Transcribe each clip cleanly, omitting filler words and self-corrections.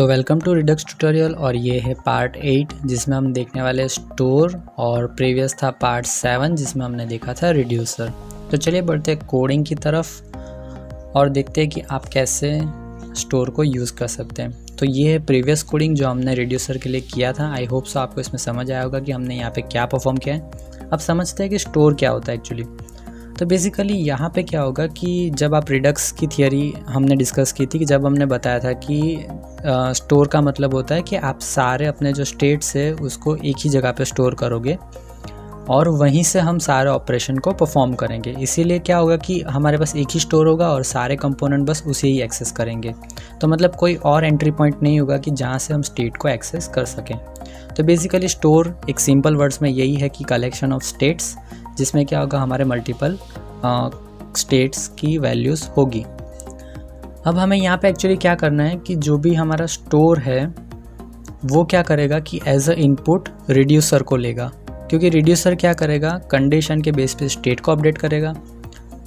So welcome to Redux tutorial और ये है पार्ट 8 जिसमें हम देखने वाले स्टोर और प्रीवियस था पार्ट 7 जिसमें हमने देखा था रिड्यूसर। तो चलिए बढ़ते हैं कोडिंग की तरफ और देखते हैं कि आप कैसे स्टोर को यूज़ कर सकते हैं। तो ये है प्रीवियस कोडिंग जो हमने रिड्यूसर के लिए किया था। आई होप सो आपको इसमें समझ आया होगा कि हमने यहाँ पे क्या परफॉर्म किया है। अब समझते हैं कि स्टोर क्या होता है एक्चुअली। तो बेसिकली यहाँ पे क्या होगा कि जब आप रिडक्स की थियरी हमने डिस्कस की थी कि जब हमने बताया था कि स्टोर का मतलब होता है कि आप सारे अपने जो स्टेट्स है उसको एक ही जगह पे स्टोर करोगे और वहीं से हम सारे ऑपरेशन को परफॉर्म करेंगे। इसीलिए क्या होगा कि हमारे पास एक ही स्टोर होगा और सारे कंपोनेंट बस उसे ही एक्सेस करेंगे। तो मतलब कोई और एंट्री पॉइंट नहीं होगा कि जहाँ से हम स्टेट को एक्सेस कर सकें। तो बेसिकली स्टोर एक सिंपल वर्ड्स में यही है कि कलेक्शन ऑफ स्टेट्स, जिसमें क्या होगा हमारे मल्टीपल स्टेट्स की वैल्यूज़ होगी। अब हमें यहाँ पे एक्चुअली क्या करना है कि जो भी हमारा स्टोर है वो क्या करेगा कि एज अ इनपुट रिड्यूसर को लेगा, क्योंकि रिड्यूसर क्या करेगा कंडीशन के बेस पे स्टेट को अपडेट करेगा।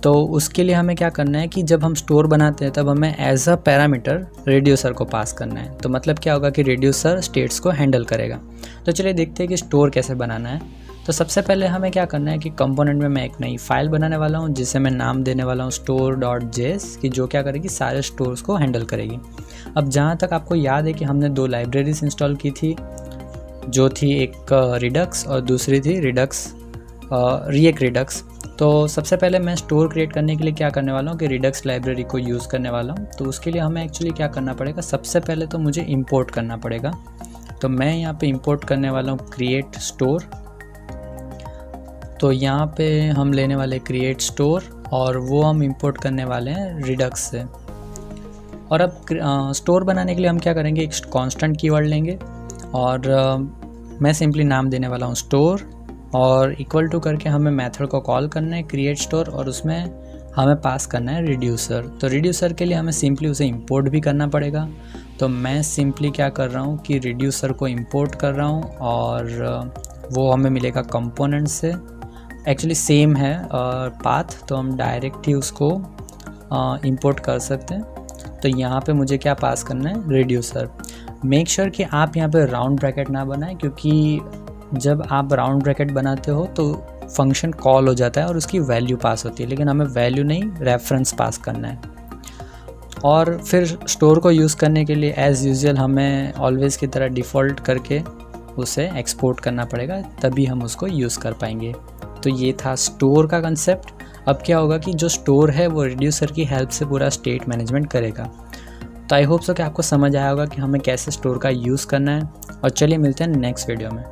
तो उसके लिए हमें क्या करना है कि जब हम स्टोर बनाते हैं तब हमें एज अ पैरामीटर रिड्यूसर को पास करना है। तो मतलब क्या होगा कि रिड्यूसर स्टेट्स को हैंडल करेगा। तो चलिए देखते हैं कि स्टोर कैसे बनाना है। तो सबसे पहले हमें क्या करना है कि कंपोनेंट में मैं एक नई फाइल बनाने वाला हूँ जिसे मैं नाम देने वाला हूँ store.js, कि जो क्या करेगी सारे स्टोर्स को हैंडल करेगी। अब जहाँ तक आपको याद है कि हमने दो लाइब्रेरीज इंस्टॉल की थी, जो थी एक रिडक्स और दूसरी थी रिएक्ट रिडक्स। तो सबसे पहले मैं स्टोर क्रिएट करने के लिए क्या करने वाला हूँ कि रिडक्स लाइब्रेरी को यूज़ करने वाला हूँ। तो उसके लिए हमें एक्चुअली क्या करना पड़ेगा, सबसे पहले तो मुझे इम्पोर्ट करना पड़ेगा। तो मैं यहाँ पे इम्पोर्ट करने वाला हूँ क्रिएट स्टोर। तो यहाँ पे हम लेने वाले क्रिएट स्टोर और वो हम इंपोर्ट करने वाले हैं रिडक्स से। और अब स्टोर बनाने के लिए हम क्या करेंगे, एक कांस्टेंट कीवर्ड लेंगे और मैं सिंपली नाम देने वाला हूँ स्टोर और इक्वल टू करके हमें मेथड को कॉल करना है क्रिएट स्टोर और उसमें हमें पास करना है रिड्यूसर। तो रिड्यूसर के लिए हमें सिंपली उसे इंपोर्ट भी करना पड़ेगा। तो मैं सिंपली क्या कर रहा हूँ कि रिड्यूसर को इंपोर्ट कर रहा हूँ और वो हमें मिलेगा कंपोनेंट से। एक्चुअली सेम है पाथ, तो हम डायरेक्ट ही उसको इंपोर्ट कर सकते हैं। तो यहाँ पे मुझे क्या पास करना है, रिड्यूसर। मेक श्योर कि आप यहाँ पे राउंड ब्रैकेट ना बनाएं, क्योंकि जब आप राउंड ब्रैकेट बनाते हो तो फंक्शन कॉल हो जाता है और उसकी वैल्यू पास होती है, लेकिन हमें वैल्यू नहीं रेफरेंस पास करना है। और फिर स्टोर को यूज़ करने के लिए एज़ यूजुअल हमें ऑलवेज़ की तरह डिफ़ॉल्ट करके उसे एक्सपोर्ट करना पड़ेगा, तभी हम उसको यूज़ कर पाएंगे। तो ये था स्टोर का कंसेप्ट। अब क्या होगा कि जो स्टोर है वो रिड्यूसर की हेल्प से पूरा स्टेट मैनेजमेंट करेगा। तो आई होप सो कि आपको समझ आया होगा कि हमें कैसे स्टोर का यूज़ करना है। और चलिए मिलते हैं नेक्स्ट वीडियो में।